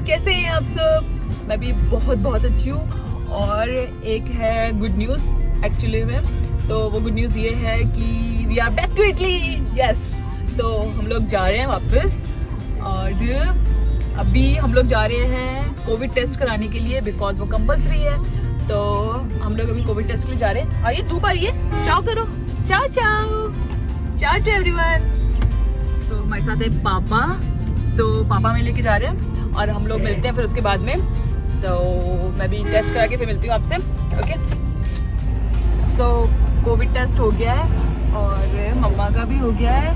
कैसे हैं आप सब? मैं भी बहुत अच्छी हूँ। और एक है गुड न्यूज़ एक्चुअली में, तो वो गुड न्यूज़ ये है कि we are back to Italy. Yes, तो हम लोग जा रहे हैं वापस और अभी हम लोग जा रहे हैं कोविड टेस्ट कराने के लिए, बिकॉज वो कंपल्सरी है। तो हम लोग अभी कोविड टेस्ट के लिए जा रहे हैं। और ये धूप आ रही है, चाओ करो, चाओ चाओ चाओ टू एवरीवन। तो हमारे साथ है पापा, तो पापा में लेके जा रहे हैं और हम लोग मिलते हैं फिर उसके बाद में। तो मैं भी टेस्ट करा के फिर मिलती हूँ आपसे। ओके, सो कोविड टेस्ट हो गया है और मम्मा का भी हो गया है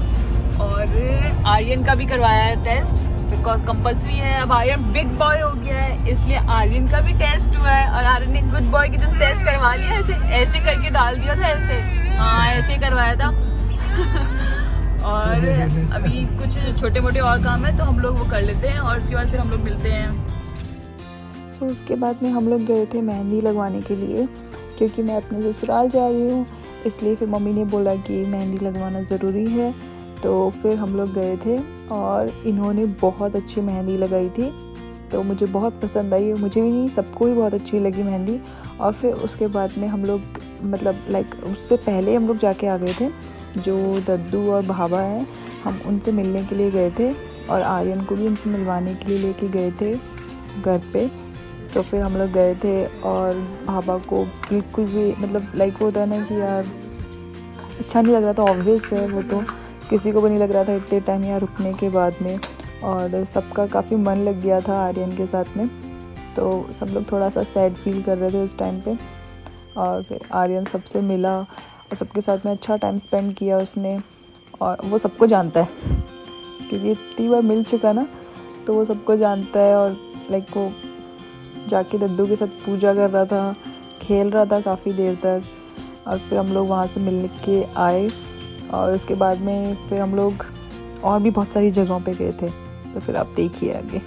और आर्यन का भी करवाया है टेस्ट, बिकॉज कंपल्सरी है। अब आर्यन बिग बॉय हो गया है, इसलिए आर्यन का भी टेस्ट हुआ है। और आर्यन ने गुड बॉय की तरह टेस्ट करवा लिया, ऐसे ऐसे करके डाल दिया था, ऐसे हाँ ऐसे करवाया था। और अभी कुछ छोटे मोटे और काम है तो हम लोग वो कर लेते हैं और उसके बाद फिर हम लोग मिलते हैं। तो उसके बाद में हम लोग गए थे मेहंदी लगवाने के लिए, क्योंकि मैं अपने ससुराल जा रही हूँ, इसलिए फिर मम्मी ने बोला कि मेहंदी लगवाना ज़रूरी है। तो फिर हम लोग गए थे और इन्होंने बहुत अच्छी मेहंदी लगाई थी, तो मुझे बहुत पसंद आई। मुझे भी नहीं, सबको ही बहुत अच्छी लगी मेहंदी। और फिर उसके बाद में हम लोग मतलब उससे पहले हम लोग जाके आ गए थे, जो दद्दू और भाभा हैं, हम उनसे मिलने के लिए गए थे और आर्यन को भी उनसे मिलवाने के लिए लेके गए थे घर पे। तो फिर हम लोग गए थे और भाभा को बिल्कुल भी वो होता है ना कि यार अच्छा नहीं लग रहा था। ऑब्वियस है, वो तो किसी को भी नहीं लग रहा था इतने टाइम यहाँ रुकने के बाद में। और सबका काफ़ी मन लग गया था आर्यन के साथ में, तो सब लोग थोड़ा सा सैड फील कर रहे थे उस टाइम पे। और फिर आर्यन सबसे मिला और सबके साथ में अच्छा टाइम स्पेंड किया उसने। और वो सबको जानता है, क्योंकि इतनी बार मिल चुका ना, तो वो सबको जानता है। और वो जाके दद्दू के साथ पूजा कर रहा था, खेल रहा था काफ़ी देर तक। और फिर हम लोग वहाँ से मिलने के आए और उसके बाद में फिर हम लोग और भी बहुत सारी जगहों पे गए थे। तो फिर आप देखिए आगे।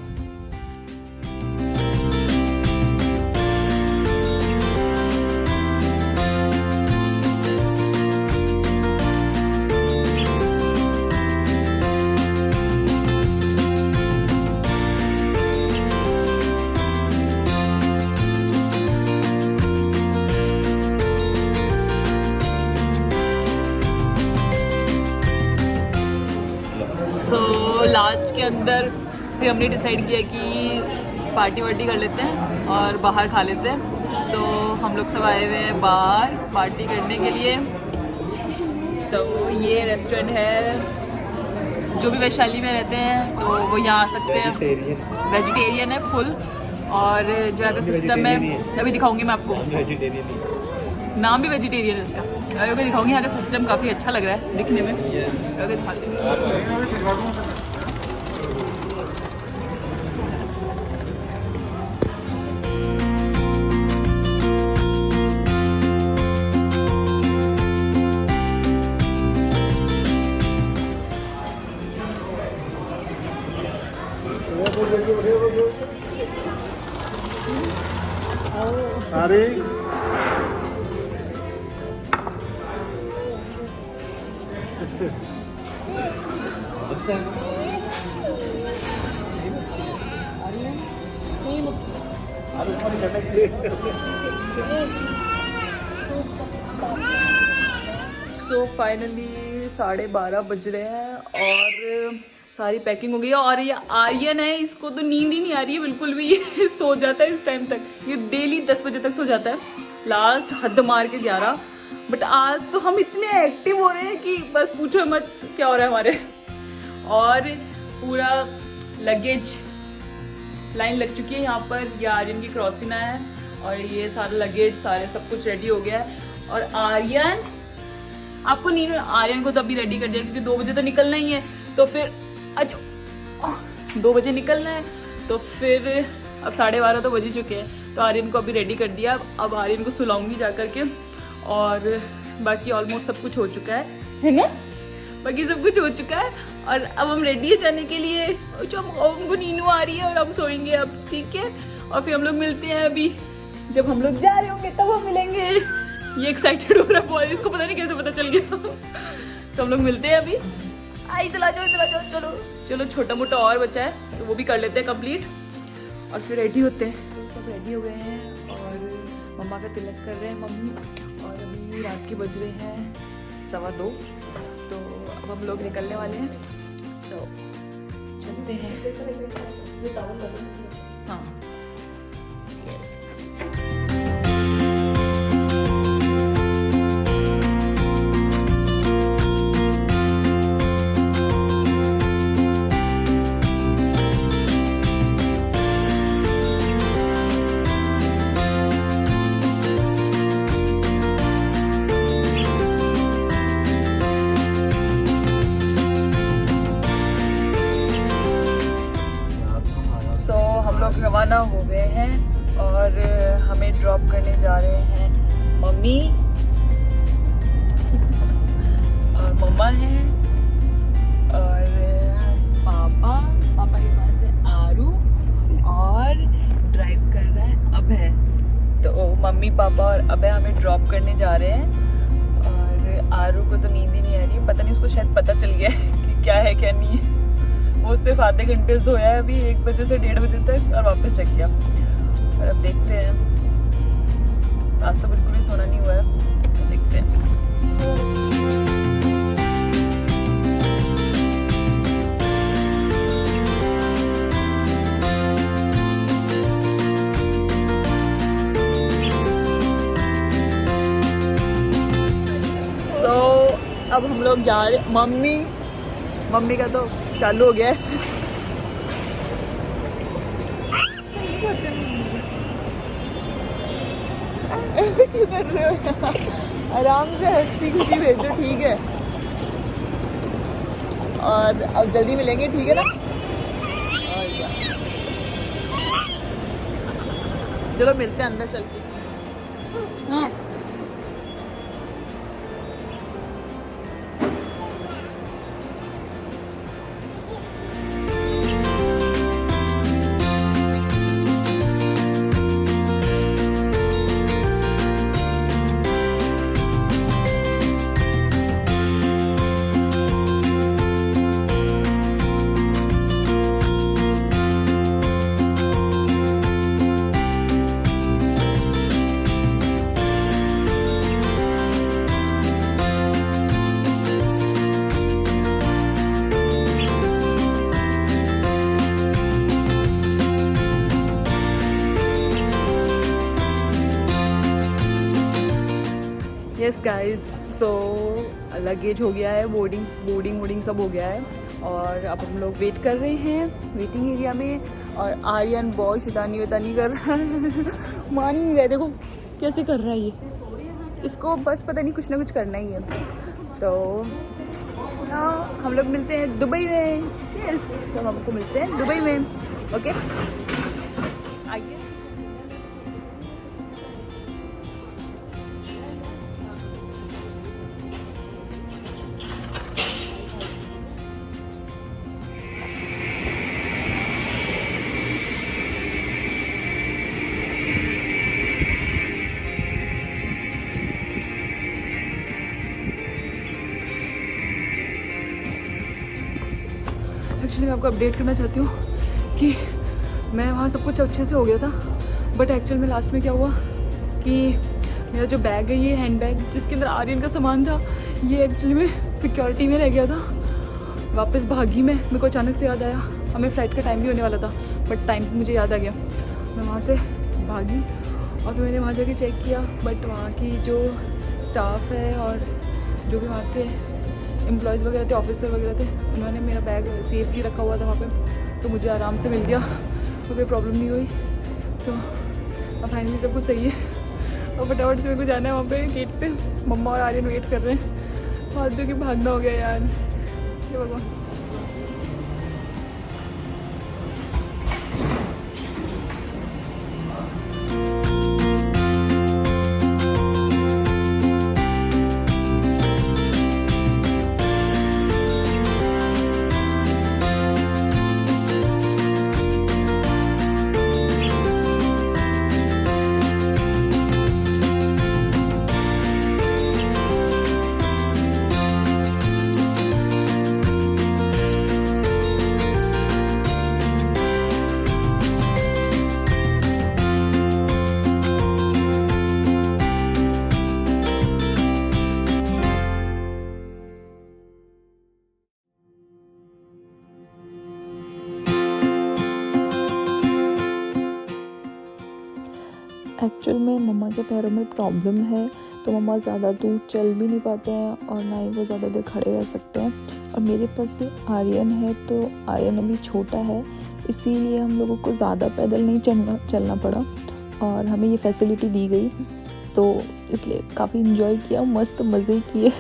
लास्ट के अंदर फिर हमने डिसाइड किया कि पार्टी वार्टी कर लेते हैं और बाहर खा लेते हैं। तो हम लोग सब आए हुए हैं बाहर पार्टी करने के लिए। तो ये रेस्टोरेंट है, जो भी वैशाली में रहते हैं तो वो यहाँ आ सकते हैं। वेजिटेरियन है फुल, और जो है सिस्टम है अभी दिखाऊंगी मैं आपको। नाम भी वेजिटेरियन है इसका, अभी दिखाऊंगी। यहाँ का सिस्टम काफ़ी अच्छा लग रहा है दिखने में, अगर दिखाते हैं। अरे सो फाइनली 12:30 बज रहे हैं और सारी पैकिंग हो गई है। और ये आर्यन है, इसको तो नींद ही नहीं आ रही है बिल्कुल भी। ये सो जाता है इस टाइम तक, ये डेली 10 बजे तक सो जाता है, लास्ट हद मार के 11। बट आज तो हम इतने एक्टिव हो रहे हैं कि बस पूछो मत क्या हो रहा है हमारे। और पूरा लगेज लाइन लग चुकी है यहाँ पर, ये आर्यन की क्रॉसिंग है और ये सारा लगेज सारे सब कुछ रेडी हो गया है। और आर्यन आपको नहीं, आर्यन को तो अभी रेडी कर दिया क्योंकि 2 बजे तो निकलना ही है। तो फिर अच्छा 2 बजे निकलना है, तो फिर अब 12:30 तो बज ही चुके हैं। तो आर्यन को अभी रेडी कर दिया। अब आर्यन को सुलाऊंगी जा करके। और बाकी ऑलमोस्ट सब कुछ हो चुका है ना, बाकी सब कुछ हो चुका है। और अब हम रेडी है जाने के लिए। जो हमको नींद आ रही है और हम सोएंगे अब, ठीक है। और फिर हम लोग मिलते हैं अभी जब हम लोग जा रहे होंगे तब हम मिलेंगे। ये एक्साइटेड हो रहा है बहुत, इसको पता नहीं कैसे पता चल गया। तो हम लोग मिलते हैं अभी। आई इधर आ जाओ, चलो चलो, छोटा मोटा और बचा है तो वो भी कर लेते हैं कंप्लीट और फिर रेडी होते हैं। तो सब रेडी हो गए हैं और मम्मा का तिलक कर रहे हैं मम्मी। और अभी रात के बज रहे हैं 2:15, तो अब हम लोग निकलने वाले हैं। तो चलते हैं। हाँ रवाना हो गए हैं और हमें ड्रॉप करने जा रहे हैं मम्मी और मम्मा हैं और पापा के पास है आरू और ड्राइव कर रहा है अभय। तो मम्मी पापा और अभय हमें ड्रॉप करने जा रहे हैं और आरू को तो नींद ही नहीं आ रही, पता नहीं उसको शायद पता चल गया है कि क्या है क्या नहीं है। वो सिर्फ आधे घंटे सोया है अभी 1 बजे से 1:30 बजे तक और वापस जग गया। और अब देखते हैं, आज तो बिल्कुल भी सोना नहीं हुआ है, तो देखते हैं। अब हम लोग जा रहे, मम्मी का तो चालू हो गया है। ऐसे क्यों कर रहे हो? आराम से हंसी खुशी भेजो, ठीक है। और अब जल्दी मिलेंगे, ठीक है ना? और क्या, चलो मिलते हैं अंदर चल के। हाँ यस गाइज, सो लगेज हो गया है, बोर्डिंग सब हो गया है और अब हम लोग वेट कर रहे हैं वेटिंग एरिया में। और आर्यन बहुत शैतानी वैतानी कर रहा है, मान ही नहीं रहा, देखो कैसे कर रहा है ये, इसको बस पता नहीं कुछ ना कुछ करना ही है। तो हाँ, हम लोग मिलते हैं दुबई में। यस, तो हमको मिलते हैं दुबई में। ओके, आइए। एक्चुअली मैं आपको अपडेट करना चाहती हूँ कि मैं वहाँ सब कुछ अच्छे से हो गया था, बट एक्चुअल में लास्ट में क्या हुआ कि मेरा जो बैग है, ये हैंड बैग जिसके अंदर आर्यन का सामान था, ये एक्चुअली में सिक्योरिटी में रह गया था। वापस भागी मेरे को अचानक से याद आया, हमें फ़्लाइट का टाइम भी होने वाला था, बट टाइम मुझे याद आ गया, मैं वहाँ से भागी और फिर मैंने वहाँ जाके चेक किया, बट वहाँ की जो स्टाफ है और जो भी वहाँ के एम्प्लॉयज़ वगैरह थे, ऑफिसर वगैरह थे, उन्होंने मेरा बैग सेफली रखा हुआ था वहाँ पे, तो मुझे आराम से मिल गया, तो कोई प्रॉब्लम नहीं हुई। तो अब फाइनली सब कुछ सही है और फटाफट से मेरे को जाना है वहाँ पे गेट पे। मम्मा और आर्यन वेट कर रहे हैं, फालतू की भागना हो गया यार, ये भगवान। एक्चुअल में मम्मा के पैरों में प्रॉब्लम है, तो मम्मा ज़्यादा दूर चल भी नहीं पाते हैं और ना ही वो ज़्यादा देर खड़े रह सकते हैं। और मेरे पास भी आर्यन है, तो आर्यन अभी छोटा है, इसीलिए हम लोगों को ज़्यादा पैदल नहीं चलना पड़ा और हमें ये फैसिलिटी दी गई, तो इसलिए काफ़ी इन्जॉय किया, मस्त मज़े किए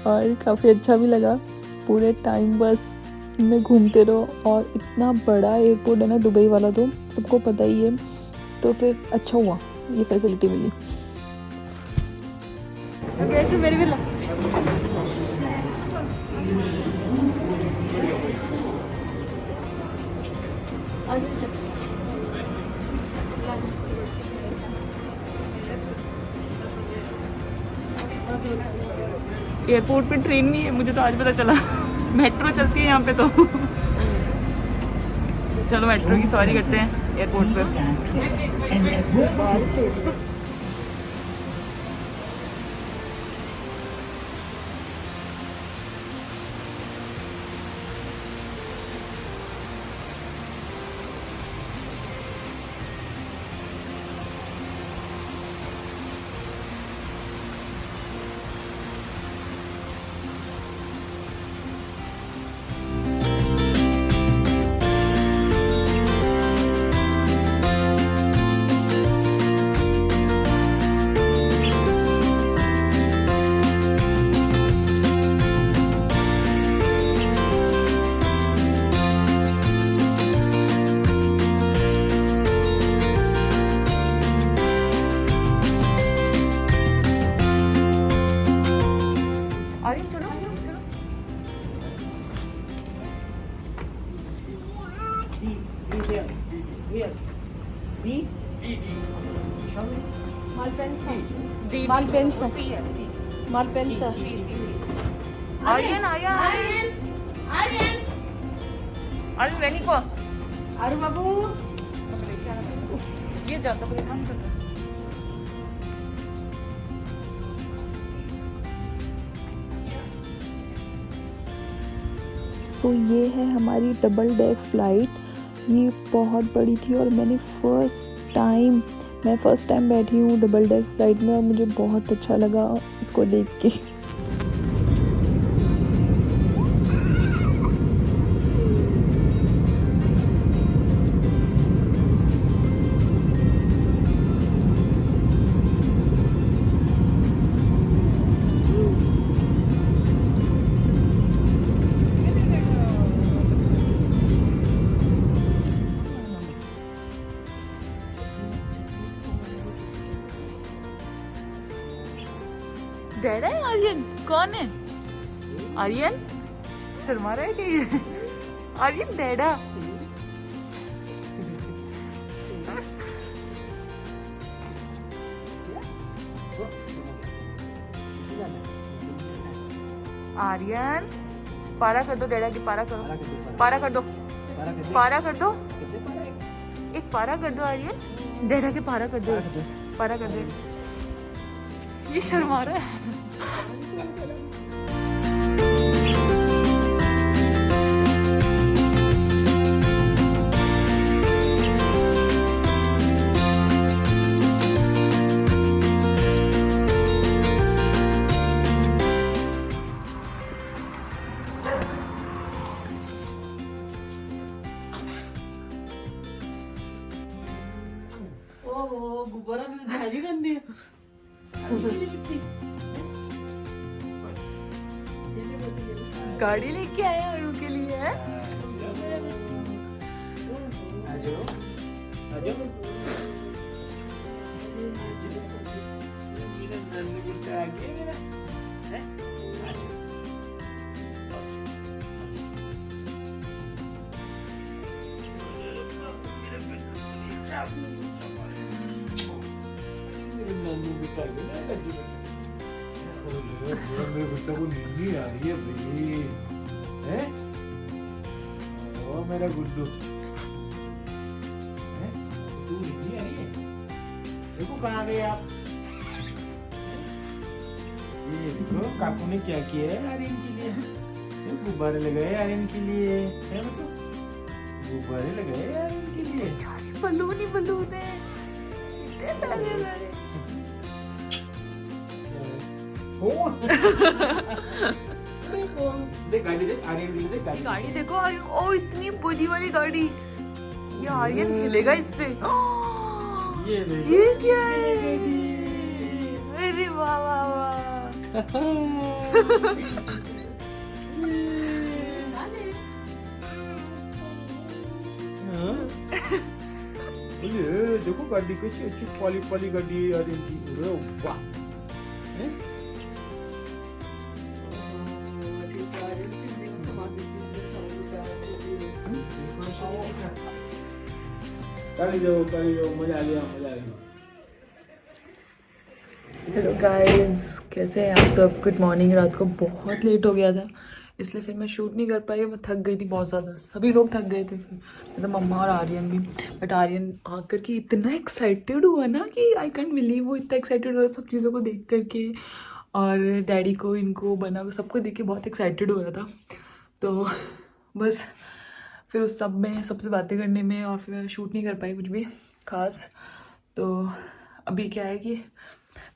और काफ़ी अच्छा भी लगा। पूरे टाइम बस में घूमते रहो और इतना बड़ा एयरपोर्ट है ना दुबई वाला, तो सबको पता ही है, तो फिर अच्छा हुआ ये फैसिलिटी मिली। एयरपोर्ट पे ट्रेन नहीं है, मुझे तो आज पता चला। मेट्रो चलती है यहाँ पे तो। चलो मेट्रो की सवारी करते हैं एयरपोर्ट पे। Malpensa. आर्यन वैली को अरे बाबू ये ज्यादा परेशान करता है। सो ये है हमारी डबल डेक फ़्लाइट। ये बहुत बड़ी थी और मैं फर्स्ट टाइम बैठी हूँ डबल डेक फ़्लाइट में और मुझे बहुत अच्छा लगा इसको देख के। डैडा है आर्यन? कौन है आर्यन? शर्मा रहा है क्या ये? आर्यन डैडा। आर्यन पारा कर दो, डैडा की पारा करो, पारा कर दो, पारा कर दो, एक पारा कर दो आर्यन, डैडा के पारा कर दो, पारा कर दो। ये शर्मा रहा है। ओहो गुब्बारा में झाली गंदी है। गाड़ी लेके आया अरु के लिए है। मेरे बेटा को नींद नहीं आ रही है भाई, हैं? ओ मेरा गुड्डू, हैं? तू नींद नहीं आ रही है? देखो कहाँ गए आप? ये देखो काकू ने क्या किया है आर्यन के लिए, ये गुब्बारे लगाए आर्यन के लिए, है बेटो? गुब्बारे लगाए आर्यन के लिए। बलून ही बलून है, इतने सारे सारे। देख गाड़ी, देख आर्यन की, देख गाड़ी। गाड़ी देखो आर्यन, ओ इतनी बड़ी वाली गाड़ी, ये आर्यन खेलेगा इससे। ये देख, ये क्या है? अरे वाह वाह वाह। हाँ? ये देखो गाड़ी कशी अच्छी पॉली गाड़ी है आर्यन की। अरे वाह, हैं? गाड़ी जाओ मजा आ गया। हेलो गाइस, कैसे हैं आप सब? Good morning. रात को बहुत लेट हो गया था, इसलिए फिर मैं शूट नहीं कर पाई। मैं थक गई थी बहुत ज़्यादा, सभी लोग थक गए थे, फिर मतलब मम्मा और आर्यन भी। बट आर्यन आकर के इतना एक्साइटेड हुआ ना कि आई कैंट बिलीव, वो इतना एक्साइटेड हुआ सब चीज़ों को देख करके, और डैडी को, इनको, बना को, सबको देख के बहुत एक्साइटेड हो रहा था। तो बस फिर उस सब में सबसे बातें करने में, और फिर मैं शूट नहीं कर पाई कुछ भी खास। तो अभी क्या है कि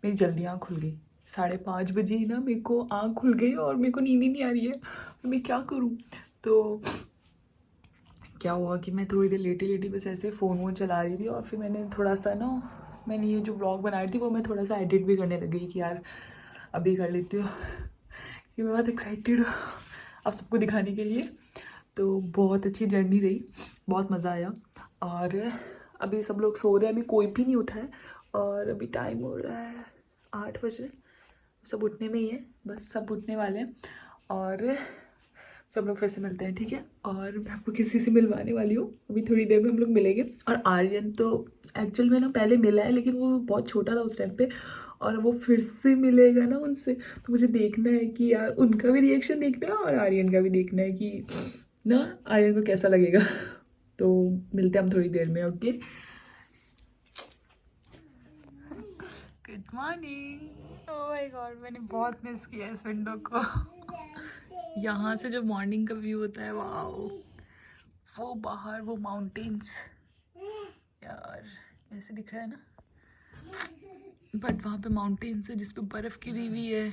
मेरी जल्दी आँख खुल गई, 5:30 बजे ही ना मेरे को आँख खुल गई, और मेरे को नींद ही नहीं आ रही है, मैं क्या करूँ। तो क्या हुआ कि मैं थोड़ी देर लेटी बस ऐसे फ़ोन वोन चला रही थी, और फिर मैंने थोड़ा सा ना, मैंने ये जो व्लॉग बनाई थी वो मैं थोड़ा सा एडिट भी करने लग गई कि यार अभी कर लेती हूँ, कि मैं बहुत एक्साइटेड हूँ आप सबको दिखाने के लिए। तो बहुत अच्छी जर्नी रही, बहुत मज़ा आया। और अभी सब लोग सो रहे हैं, अभी कोई भी नहीं उठा है, और अभी टाइम हो रहा है 8 बजे, सब उठने में ही है, बस सब उठने वाले हैं। और सब लोग फिर से मिलते हैं, ठीक है? और मैं आपको किसी से मिलवाने वाली हूँ, अभी थोड़ी देर में हम लोग मिलेंगे। और आर्यन तो एक्चुअल में ना पहले मिला है, लेकिन वो बहुत छोटा था उस टाइम पे, और वो फिर से मिलेगा ना उनसे, तो मुझे देखना है कि यार उनका भी रिएक्शन देखना है, और आर्यन का भी देखना है कि ना आर्यन को कैसा लगेगा। तो मिलते हैं हम थोड़ी देर में, okay? Good morning. Oh my God, मैंने बहुत मिस किया इस विंडो को। यहाँ से जो मॉर्निंग का व्यू होता है, वाओ, वो बाहर वो माउंटेन्स, यार ऐसे दिख रहा है ना, बट वहाँ पे माउंटेन्स है जिस पे बर्फ़ गिरी हुई है,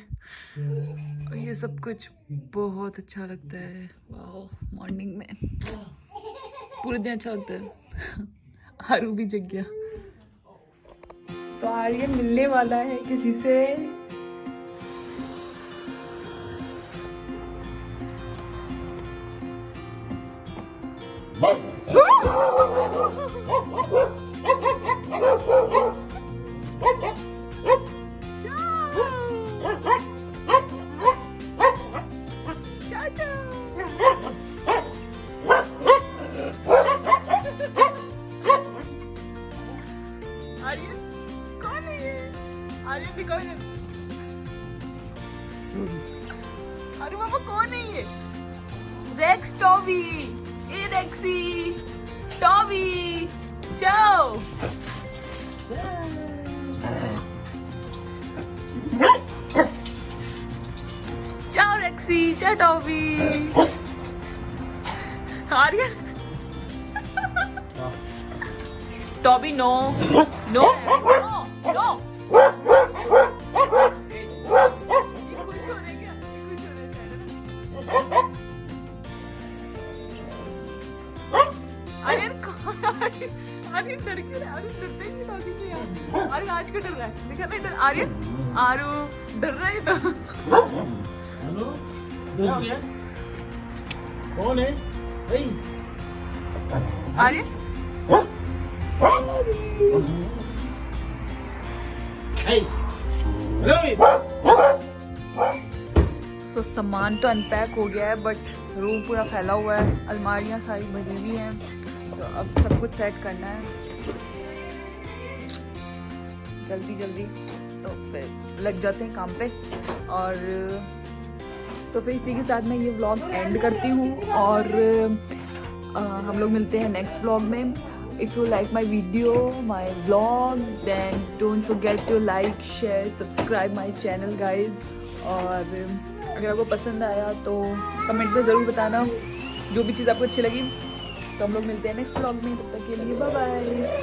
और ये सब कुछ बहुत अच्छा लगता है। वाओ, मॉर्निंग में पूरे दिन अच्छा लगता है। हारू भी जग गया। सो आर्यन मिलने वाला है किसी से। आर्यन कौन है ये? आर्यन दिखाओ इधर। अरे मामा कौन है ये? रेक्स, टॉबी, ए रेक्सी, टॉबी, जाओ। जाओ रेक्सी, जाओ Toby. Aryan, Toby no no no no. ये खुश हो रहे क्या? ये खुश हो रहे हैं? आर्यन आर्यन डर क्यों रहा है? आर्यन डरता ही नहीं टॉबी से यार। आर्यन आज क्यों डर रहा है? दिखा ना इधर। आर्यन, आरू डर रहा है तो। हेलो, क्या हो गया? कौन है? आर्यन तो सामान तो अनपैक हो गया है, बट रूम पूरा फैला हुआ है, अलमारियाँ सारी भरी हुई हैं, तो अब सब कुछ सेट करना है जल्दी। तो फिर लग जाते हैं काम पे। और तो फिर इसी के साथ मैं ये व्लॉग एंड करती हूँ, और हम लोग मिलते हैं नेक्स्ट व्लॉग में। If you like my video, my vlog, then don't forget to like, share, subscribe my channel guys. और अगर आपको पसंद आया तो कमेंट में ज़रूर बताना जो भी चीज़ आपको अच्छी लगी। तो हम लोग मिलते हैं नेक्स्ट व्लॉग में, तब तक के लिए बाय बाय।